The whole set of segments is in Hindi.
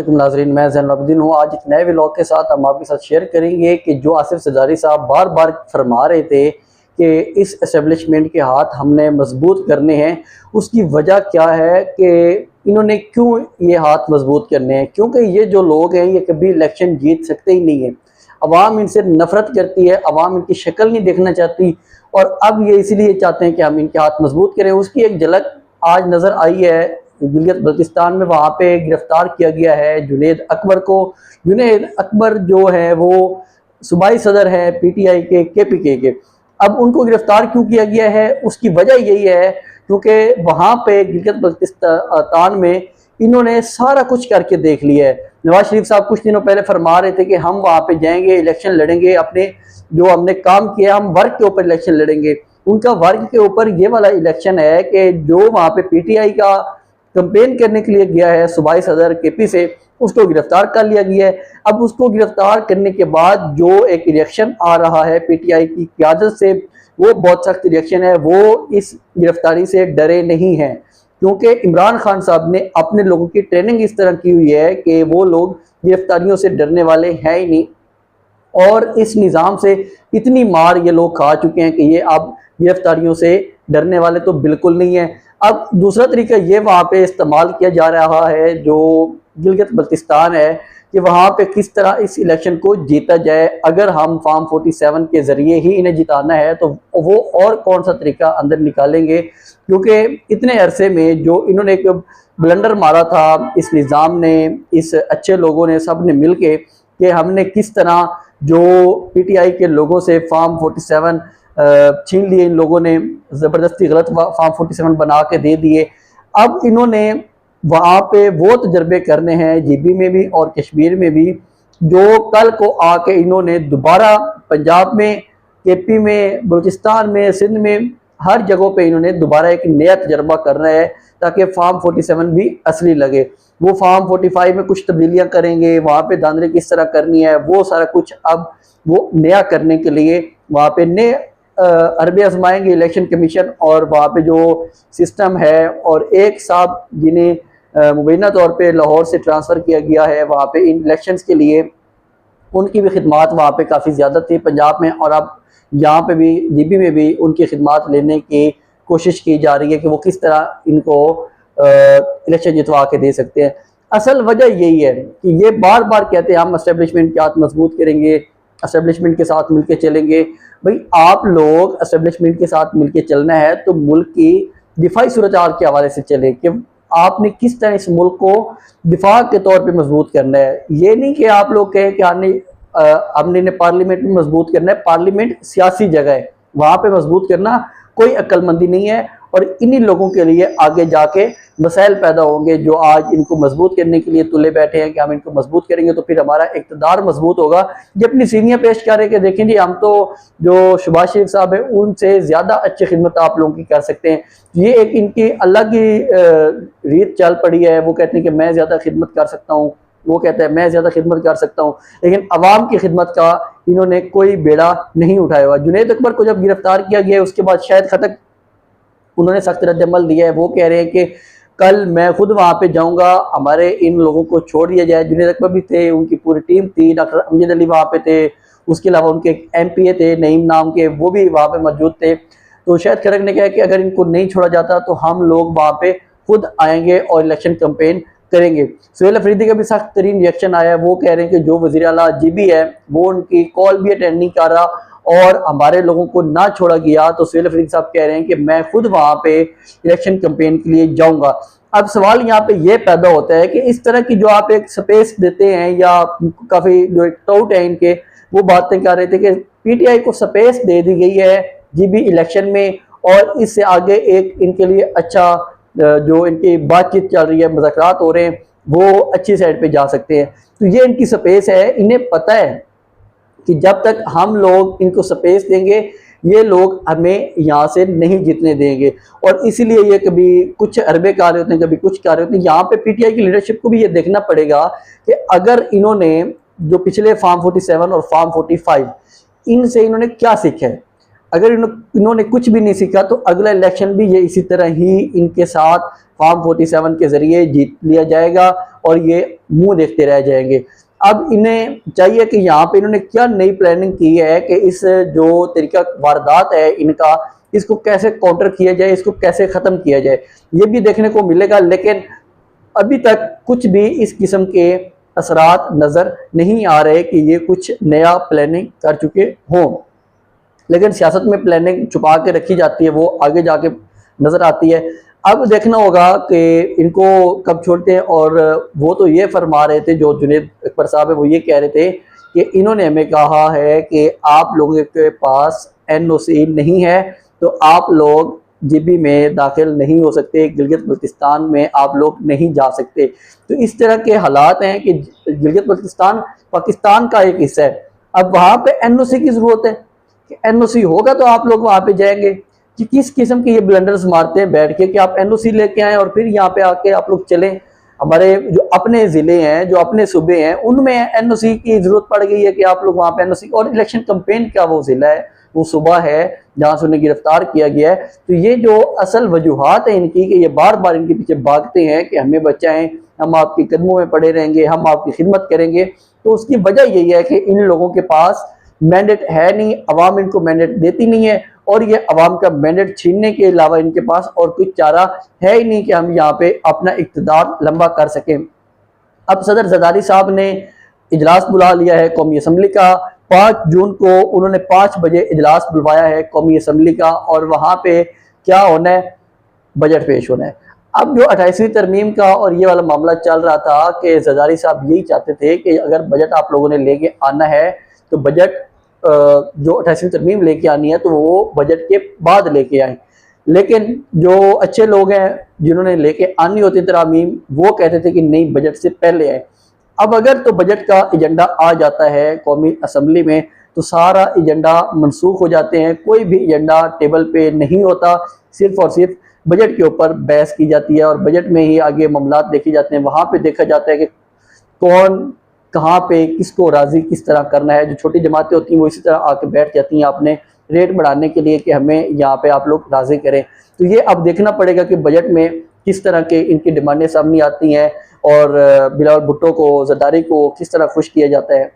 वालेकुम नाज़रीन, मैं ज़ैनुल हूँ। आज एक नए व्लॉग के साथ हम आपके साथ शेयर करेंगे कि जो आसिफ ज़रदारी साहब बार बार फरमा रहे थे कि इस एस्टेब्लिशमेंट के हाथ हमने मजबूत करने हैं, उसकी वजह क्या है कि इन्होंने क्यों ये हाथ मजबूत करने हैं। क्योंकि ये जो लोग हैं ये कभी इलेक्शन जीत सकते ही नहीं है। अवाम इनसे नफरत करती है, अवाम इनकी शक्ल नहीं देखना चाहती और अब ये इसलिए चाहते हैं कि हम इनके हाथ मजबूत करें। उसकी एक झलक आज नज़र आई है गिलगित बल्तिस्तान में। वहाँ पे गिरफ्तार किया गया है जुनैद अकबर को। जुनैद अकबर जो है वो सूबाई सदर है पीटीआई के केपीके के। अब उनको गिरफ्तार क्यों किया गया है, उसकी वजह यही है क्योंकि वहाँ पे गिलगित बल्तिस्तान में इन्होंने सारा कुछ करके देख लिया है। नवाज शरीफ साहब कुछ दिनों पहले फरमा रहे थे कि हम वहाँ पे जाएंगे, इलेक्शन लड़ेंगे, अपने जो हमने काम किया हम वर्क के ऊपर इलेक्शन लड़ेंगे। उनका वर्क के ऊपर ये वाला इलेक्शन है कि जो वहाँ पे पीटीआई का कंपेन करने के लिए गया है सूबाई सदर केपी से, उसको गिरफ्तार कर लिया गया है। अब उसको गिरफ्तार करने के बाद जो एक रिएक्शन आ रहा है पीटीआई की क़यादत से, वो बहुत सख्त रिएक्शन है। वो इस गिरफ्तारी से डरे नहीं हैं क्योंकि इमरान खान साहब ने अपने लोगों की ट्रेनिंग इस तरह की हुई है कि वो लोग गिरफ्तारियों से डरने वाले हैं ही नहीं। और इस निज़ाम से इतनी मार ये लोग खा चुके हैं कि ये अब गिरफ्तारियों से डरने वाले तो बिल्कुल नहीं है। अब दूसरा तरीका ये वहाँ पे इस्तेमाल किया जा रहा है जो गिलगित बल्तिस्तान है कि वहाँ पे किस तरह इस इलेक्शन को जीता जाए। अगर हम फार्म 47 के ज़रिए ही इन्हें जिताना है तो वो और कौन सा तरीका अंदर निकालेंगे, क्योंकि इतने अरसे में जो इन्होंने एक ब्लंडर मारा था इस निज़ाम ने, इस अच्छे लोगों ने, सब ने मिल के कि हमने किस तरह जो पीटीआई के लोगों से फार्म 47 छीन लिए, इन लोगों ने ज़बरदस्ती गलत फार्म 47 बना के दे दिए। अब इन्होंने वहाँ पे वो तजर्बे करने हैं जीबी में भी और कश्मीर में भी, जो कल को आके इन्होंने दोबारा पंजाब में, केपी में, बलूचिस्तान में, सिंध में, हर जगहों पे इन्होंने दोबारा एक नया तजर्बा करना है ताकि फार्म 47 भी असली लगे। वो फार्म 45 में कुछ तब्दीलियाँ करेंगे, वहाँ पे धांधली किस तरह करनी है वो सारा कुछ अब वो नया करने के लिए वहाँ पे नए अरबे आजमाएंगे इलेक्शन कमीशन। और वहाँ पे जो सिस्टम है, और एक साहब जिन्हें मुबैना तौर पे लाहौर से ट्रांसफ़र किया गया है वहाँ पे इन इलेक्शंस के लिए, उनकी भी खिदमात वहाँ पे काफ़ी ज़्यादा थी पंजाब में, और अब यहाँ पे भी जीबी में भी उनकी खिदमात लेने की कोशिश की जा रही है कि वो किस तरह इनको इलेक्शन जितवा के दे सकते हैं। असल वजह यही है कि ये बार बार कहते हैं हम एस्टेब्लिशमेंट के हाथ मजबूत करेंगे, एस्टेब्लिशमेंट के साथ मिलके चलेंगे। भाई आप लोग एस्टेब्लिशमेंट के साथ मिलके चलना है तो मुल्क की दिफाई सूरत हाल के हवाले से चले कि आपने किस तरह इस मुल्क को दिफा के तौर पे मजबूत करना है। ये नहीं कि आप लोग कहें कि हमने इन्हें पार्लियामेंट में मजबूत करना है। पार्लियामेंट सियासी जगह है, वहाँ पे मजबूत करना कोई अक्लमंदी नहीं है। और इन्हीं लोगों के लिए आगे जाके मसाइल पैदा होंगे जो आज इनको मजबूत करने के लिए तुले बैठे हैं कि हम इनको मजबूत करेंगे तो फिर हमारा इक़्तिदार मजबूत होगा। ये अपनी सीनियर पेश करें कि देखें जी हम तो जो शहबाज शरीफ साहब है उनसे ज़्यादा अच्छी खिदमत आप लोगों की कर सकते हैं। ये एक इनकी अलग ही रीत चल पड़ी है। वो कहते हैं कि मैं ज़्यादा खिदमत कर सकता हूँ, वो कहता है मैं ज़्यादा खिदमत कर सकता हूँ, लेकिन अवाम की खिदमत का इन्होंने कोई बेड़ा नहीं उठाया हुआ। जुनैद अकबर को जब गिरफ्तार किया गया उसके बाद शायद खतक उन्होंने सख्त रद्द-ए-अमल दिया है। वो कह रहे हैं कि कल मैं खुद वहाँ पे जाऊँगा, हमारे इन लोगों को छोड़ दिया जाए। जुनैद अकबर भी थे, उनकी पूरी टीम थी, डॉक्टर अमजद अली वहाँ पे थे, उसके अलावा उनके एमपीए थे नईम नाम के, वो भी वहाँ पे मौजूद थे। तो शायद खरक ने कहा कि अगर इनको नहीं छोड़ा जाता तो हम लोग वहाँ पे खुद आएंगे और इलेक्शन कैंपेन करेंगे। सुहेल अफरीदी का भी सख्त तरीन रिएक्शन आया है। वो कह रहे हैं कि जो वज़ीर आला जीबी है वो उनकी कॉल भी अटेंड नहीं कर रहा और हमारे लोगों को ना छोड़ा गया। तो सुहेल अफरीदी साहब कह रहे हैं कि मैं खुद वहाँ पे इलेक्शन कैंपेन के लिए जाऊँगा। अब सवाल यहाँ पे ये पैदा होता है कि इस तरह की जो आप एक स्पेस देते हैं, या काफ़ी जो एक टाउट है इनके, वो बातें कर रहे थे कि पीटीआई को स्पेस दे दी गई है जीबी इलेक्शन में और इससे आगे एक इनके लिए अच्छा जो इनकी बातचीत चल रही है, मुज़ाकरात हो रहे हैं, वो अच्छी साइड पे जा सकते हैं। तो ये इनकी स्पेस है। इन्हें पता है कि जब तक हम लोग इनको स्पेस देंगे ये लोग हमें यहाँ से नहीं जीतने देंगे, और इसीलिए ये कभी कुछ अरबे कर रहे होते हैं, कभी कुछ कर रहे होते हैं। यहाँ पे पीटीआई की लीडरशिप को भी ये देखना पड़ेगा कि अगर इन्होंने जो पिछले फार्म 47 और फार्म 45 इनसे इन्होंने क्या सीखा है। अगर इन्होंने कुछ भी नहीं सीखा तो अगला इलेक्शन भी ये इसी तरह ही इनके साथ फॉर्म 47 के जरिए जीत लिया जाएगा और ये मुंह देखते रह जाएंगे। अब इन्हें चाहिए कि यहाँ पे इन्होंने क्या नई प्लानिंग की है कि इस जो तरीका वारदात है इनका, इसको कैसे काउंटर किया जाए, इसको कैसे ख़त्म किया जाए, ये भी देखने को मिलेगा। लेकिन अभी तक कुछ भी इस किस्म के असरात नज़र नहीं आ रहे कि ये कुछ नया प्लानिंग कर चुके हों। लेकिन सियासत में प्लानिंग छुपा के रखी जाती है, वो आगे जाके नज़र आती है। अब देखना होगा कि इनको कब छोड़ते हैं। और वो तो ये फरमा रहे थे, जो जुनेद अकबर साहब है वो ये कह रहे थे कि इन्होंने हमें कहा है कि आप लोगों के पास NOC नहीं है तो आप लोग GB में दाखिल नहीं हो सकते, गिलगित बल्तिस्तान में आप लोग नहीं जा सकते। तो इस तरह के हालात हैं कि गिलगित बल्तिस्तान पाकिस्तान का एक हिस्सा है। अब वहाँ पे NOC की ज़रूरत है कि NOC होगा तो आप लोग वहाँ पे जाएंगे। कि किस किस्म के ये ब्लंडर्स मारते हैं बैठ के कि आप NOC लेके आए और फिर यहाँ पे आके आप लोग चलें। हमारे जो अपने ज़िले हैं, जो अपने सूबे हैं, उनमें NOC की ज़रूरत पड़ गई है कि आप लोग वहाँ पे NOC, और इलेक्शन कैंपेन का वो ज़िला है, वो सूबा है जहाँ से उन्हें गिरफ्तार किया गया है। तो ये जो असल वजूहात है इनकी कि ये बार बार इनके पीछे भागते हैं कि हमें बचाएं, हम आपके कदमों में पड़े रहेंगे, हम आपकी खिदमत करेंगे, तो उसकी वजह यही है कि इन लोगों के पास मैंडेट है नहीं, अवाम इनको मैंडेट देती नहीं है, और ये अवाम का मैंडेट छीनने के अलावा इनके पास और कुछ चारा है ही नहीं कि हम यहाँ पे अपना इक़्तिदार लंबा कर सकें। अब सदर ज़रदारी साहब ने इजलास बुला लिया है कौमी असम्बली का। 5 जून को उन्होंने 5 बजे इजलास बुलवाया है कौमी असम्बली का, और वहाँ पे क्या होना है, बजट पेश होना है। अब जो 28वीं तरमीम का और ये वाला मामला चल रहा था कि ज़रदारी साहब यही चाहते थे कि अगर बजट आप लोगों ने लेके आना है तो बजट जो 28वीं तरमीम लेके आनी है तो वो बजट के बाद लेके आए। लेकिन जो अच्छे लोग हैं जिन्होंने लेके आनी होती तरमीम, वो कहते थे कि नहीं, बजट से पहले आए। अब अगर तो बजट का एजेंडा आ जाता है कौमी असम्बली में तो सारा एजेंडा मनसूख हो जाते हैं, कोई भी एजेंडा टेबल पे नहीं होता, सिर्फ और सिर्फ बजट के ऊपर बहस की जाती है और बजट में ही आगे मामलात देखे जाते हैं। वहाँ पे देखा जाता है कि कौन कहाँ पे किसको राज़ी किस तरह करना है। जो छोटी जमातें होती हैं वो इसी तरह आके बैठ जाती हैं अपने रेट बढ़ाने के लिए कि हमें यहाँ पे आप लोग राज़ी करें। तो ये अब देखना पड़ेगा कि बजट में किस तरह के इनकी डिमांडें सामने आती हैं और बिलावल भुट्टो को, ज़रदारी को किस तरह खुश किया जाता है।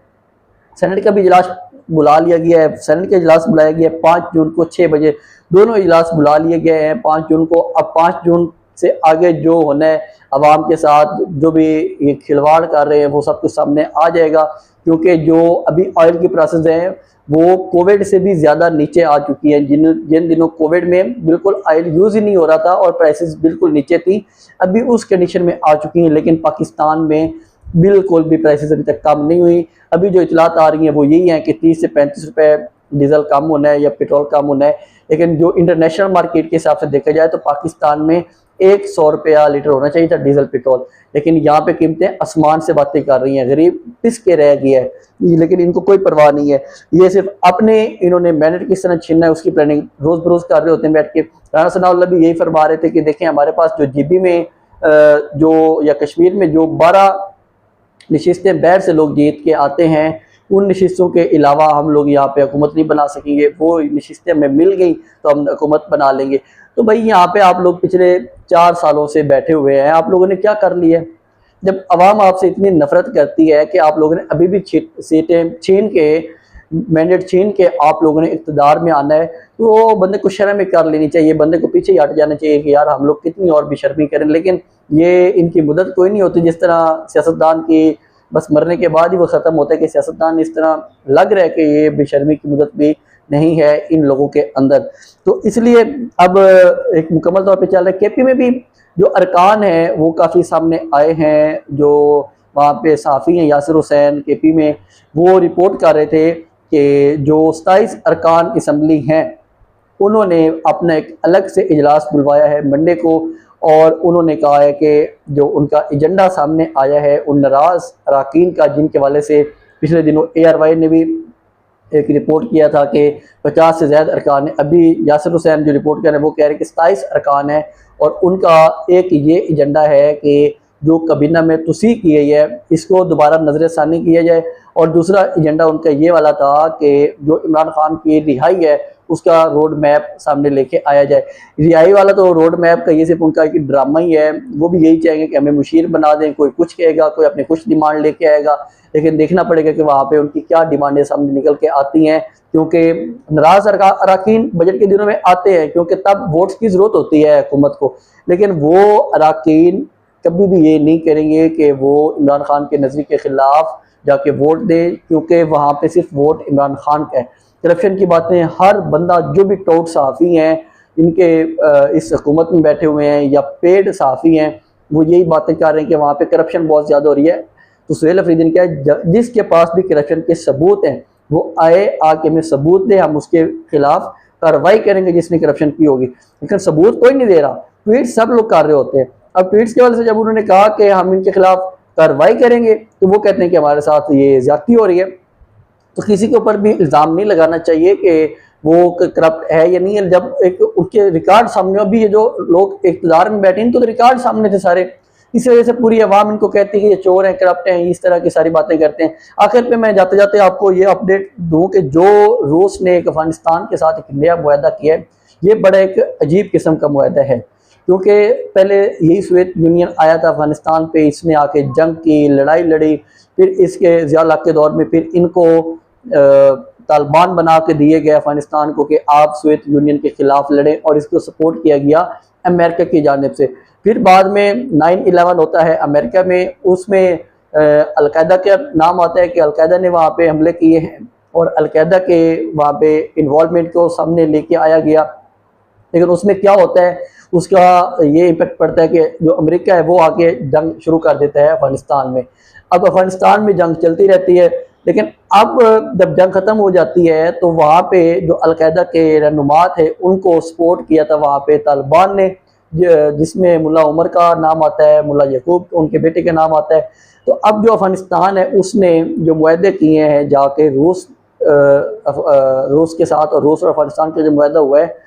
सेनेट का भी इजलास बुला लिया गया है, सेनेट का इजलास बुलाया गया है 5 जून को 6 बजे, दोनों इजलास बुला लिए गए हैं 5 जून को। अब 5 जून से आगे जो होना है अवाम के साथ, जो भी ये खिलवाड़ कर रहे हैं वो सब कुछ सामने आ जाएगा, क्योंकि जो अभी ऑयल की प्राइसेस हैं वो कोविड से भी ज़्यादा नीचे आ चुकी हैं। जिन दिनों कोविड में बिल्कुल ऑयल यूज़ ही नहीं हो रहा था और प्राइसेस बिल्कुल नीचे थी, अभी उस कंडीशन में आ चुकी हैं। लेकिन पाकिस्तान में बिल्कुल भी प्राइसेस अभी तक कम नहीं हुई। अभी जो इतलात आ रही हैं वो यही हैं कि 30 से 35 रुपए डीजल कम होना है या पेट्रोल कम होना है। लेकिन जो इंटरनेशनल मार्केट के हिसाब से देखा जाए तो पाकिस्तान में 100 रुपया लीटर होना चाहिए था डीजल पेट्रोल, लेकिन यहाँ पे कीमतें आसमान से बातें कर रही हैं, गरीब पिस के रह गया है। लेकिन इनको कोई परवाह नहीं है, ये सिर्फ अपने इन्होंने मैनेट किस तरह छीनना है उसकी प्लानिंग रोज़ बरोज़ कर रहे होते हैं बैठ के। राना सनाउल्लाह भी यही फरमा रहे थे कि देखें हमारे पास जो GB में जो या कश्मीर में जो 12 नशिस्तें बाहर से लोग जीत के आते हैं, उन नशिस्तों के अलावा हम लोग यहाँ पे हुकूमत नहीं बना सकेंगे। वो नशिस्तें हमें मिल गई तो हम हुकूमत बना लेंगे। तो भाई यहाँ पे आप लोग पिछले 4 सालों से बैठे हुए हैं, आप लोगों ने क्या कर लिया है? जब अवाम आपसे इतनी नफरत करती है कि आप लोगों ने अभी भी सीटें छीन के, मैंडेट छीन के आप लोगों ने इक़्तिदार में आना है, तो बंदे को शर्म कर लेनी चाहिए, बंदे को पीछे ही हट जाना चाहिए कि यार हम लोग कितनी और बेशर्मी करें। लेकिन ये इनकी मुद्दत कोई नहीं होती, जिस तरह सियासतदान की बस मरने के बाद ही वो ख़त्म होता है कि सियासतदान इस तरह लग रहा है कि ये बेशर्मी की मुद्दत भी नहीं है इन लोगों के अंदर। तो इसलिए अब एक मुकम्मल तौर पे चल रहा है। KP में भी जो अरकान हैं वो काफ़ी सामने आए हैं। जो वहाँ पे सहाफ़ी हैं यासिर हुसैन KP में, वो रिपोर्ट कर रहे थे कि जो 27 अरकान असम्बली हैं उन्होंने अपना एक अलग से इजलास बुलवाया है मंडे को, और उन्होंने कहा है कि जो उनका एजेंडा सामने आया है उन नाराज़ अरकान का, जिनके वाले से पिछले दिनों ARY ने भी एक रिपोर्ट किया था कि 50 से ज़्यादा अरकान है। अभी यासिर हुसैन जो रिपोर्ट कर रहे हैं वो कह रहे हैं कि 27 अरकान है, और उनका एक ये एजेंडा है कि जो कबीना में तुसी की गई है इसको दोबारा नज़रसानी किया जाए, और दूसरा एजेंडा उनका ये वाला था कि जो इमरान खान की रिहाई है उसका रोड मैप सामने लेके आया जाए। रिहाई वाला तो रोड मैप का ये सिर्फ उनका एक ड्रामा ही है, वो भी यही चाहेंगे कि हमें मुशीर बना दें, कोई कुछ कहेगा, कोई अपने कुछ डिमांड लेके आएगा, लेकिन देखना पड़ेगा कि वहाँ पे उनकी क्या डिमांडें सामने निकल के आती हैं, क्योंकि नाराज अरकान बजट के दिनों में आते हैं क्योंकि तब वोट्स की जरूरत होती है हुकूमत को, लेकिन वो अरकान कभी भी ये नहीं करेंगे कि वो इमरान खान के नज़रिए के खिलाफ जाके वोट दे, क्योंकि वहाँ पे सिर्फ वोट इमरान खान का है। करप्शन की बातें हर बंदा, जो भी टॉप सहाफ़ी हैं इनके इस हुकूमत में बैठे हुए हैं या पेड सहाफ़ी हैं, वो यही बातें कर रहे हैं कि वहाँ पे करप्शन बहुत ज़्यादा हो रही है। तो सुहेल अफरीदी ने क्या, जिसके पास भी करप्शन के सबूत हैं वो आए, आके हमें सबूत दे, हम उसके खिलाफ कार्रवाई करेंगे जिसने करप्शन की होगी। लेकिन सबूत कोई नहीं दे रहा, ट्वीट सब लोग कर रहे होते हैं। अब ट्वीट्स के वजह से जब उन्होंने कहा कि हम इनके खिलाफ कार्रवाई करेंगे तो वो कहते हैं कि हमारे साथ ये ज्यादती हो रही है। तो किसी के ऊपर भी इल्ज़ाम नहीं लगाना चाहिए कि वो करप्ट है या नहीं है, जब एक उनके रिकॉर्ड सामने, अभी ये जो लोग इक़्तिदार में बैठे इनको तो रिकॉर्ड सामने थे सारे, इस वजह से पूरी आवाम इनको कहती है कि ये चोर हैं, करप्ट हैं, इस तरह की सारी बातें करते हैं। आखिर पे मैं जाते जाते आपको ये अपडेट दूं कि जो रूस ने एक अफगानिस्तान के साथ एक नया मुआहदा किया है, ये बड़ा एक अजीब किस्म का मुआहदा है, क्योंकि पहले यही सोवियत यूनियन आया था अफगानिस्तान पे, इसने आके जंग की, लड़ाई लड़ी, फिर इसके ज़िया के दौर में फिर इनको तालिबान बना के दिए गए अफगानिस्तान को कि आप सोवियत यूनियन के खिलाफ लड़ें, और इसको सपोर्ट किया गया अमेरिका की जानिब से। फिर बाद में 9/11 होता है अमेरिका में, उसमें अलकायदा का नाम आता है कि अलकायदा ने वहाँ पे हमले किए हैं और अलकायदा के वहाँ पे इन्वॉल्वमेंट को सामने लेके आया गया। लेकिन उसमें क्या होता है, उसका ये इम्पेक्ट पड़ता है कि जो अमेरिका है वो आके जंग शुरू कर देता है अफगानिस्तान में। अब अफगानिस्तान में जंग चलती रहती है, लेकिन अब जब जंग ख़त्म हो जाती है तो वहाँ पे जो अलकायदा के रहनुमा थे उनको सपोर्ट किया था वहाँ पे तालिबान ने, जिसमें मुल्ला उमर का नाम आता है, मुल्ला यकूब उनके बेटे का नाम आता है। तो अब जो अफगानिस्तान है उसने जो मुआहदे किए हैं जाके रूस के साथ, और रूस और अफगानिस्तान का जो मुआहदा हुआ है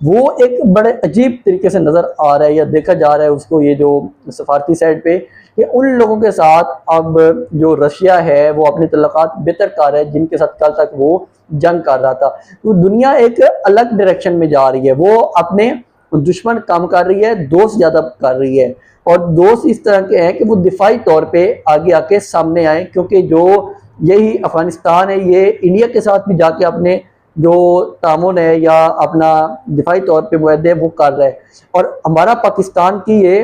वो एक बड़े अजीब तरीके से नज़र आ रहा है या देखा जा रहा है उसको, ये जो सफारती साइड पे, कि उन लोगों के साथ अब जो रशिया है वो अपनी तल्लुकात बेहतर कर रहा है जिनके साथ कल तक वो जंग कर रहा था। तो दुनिया एक अलग डायरेक्शन में जा रही है, वो अपने दुश्मन कम कर रही है, दोस्त ज़्यादा कर रही है, और दोस्त इस तरह के हैं कि वो दिफाई तौर पे आगे आके सामने आए, क्योंकि जो यही अफगानिस्तान है ये इंडिया के साथ भी जाके अपने जो तामुन है या अपना दिफाई तौर पे मुआहदे वो कर रहा है। और हमारा पाकिस्तान की ये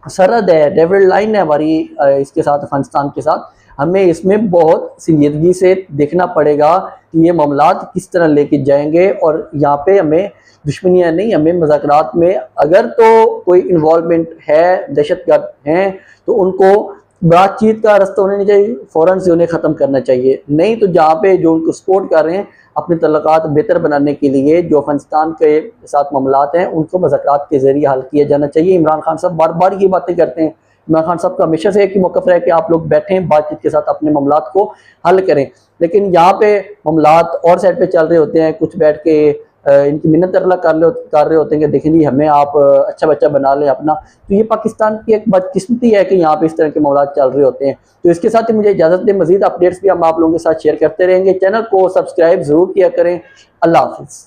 सरहद है, डेविड लाइन है हमारी इसके साथ, अफगानिस्तान के साथ, हमें इसमें बहुत संजीदगी से देखना पड़ेगा कि ये मामलात किस तरह लेके जाएंगे। और यहाँ पे हमें दुश्मनियाँ नहीं, हमें मुज़ाकरात में अगर तो कोई इन्वॉल्वमेंट है, दहशतगर्द हैं, तो उनको बातचीत का रास्ता होना नहीं चाहिए, फ़ौरन से उन्हें ख़त्म करना चाहिए। नहीं तो जहाँ पे जो उनको सपोर्ट कर रहे हैं अपने तल्लुकात बेहतर बनाने के लिए जो अफगानिस्तान के साथ मामलात हैं उनको मुज़ाकरात के ज़रिए हल किया जाना चाहिए। इमरान खान साहब बार बार ये बातें करते हैं, इमरान खान साहब का हमेशा से एक ही मौक़िफ़ है कि आप लोग बैठें, बातचीत के साथ अपने मामलात को हल करें, लेकिन यहाँ पे मामलात और साइड पे चल रहे होते हैं, कुछ बैठ के इनकी मिन्नत तरला कर रहे होते हैं कि देखें जी हमें आप अच्छा बच्चा बना लें अपना। तो ये पाकिस्तान की एक बदकिस्मती है कि यहाँ पे इस तरह के मामलात चल रहे होते हैं। तो इसके साथ ही मुझे इजाज़त दें, मज़ीद अपडेट्स भी हम आप लोगों के साथ शेयर करते रहेंगे। चैनल को सब्सक्राइब ज़रूर किया करें। अल्लाह हाफ़िज़।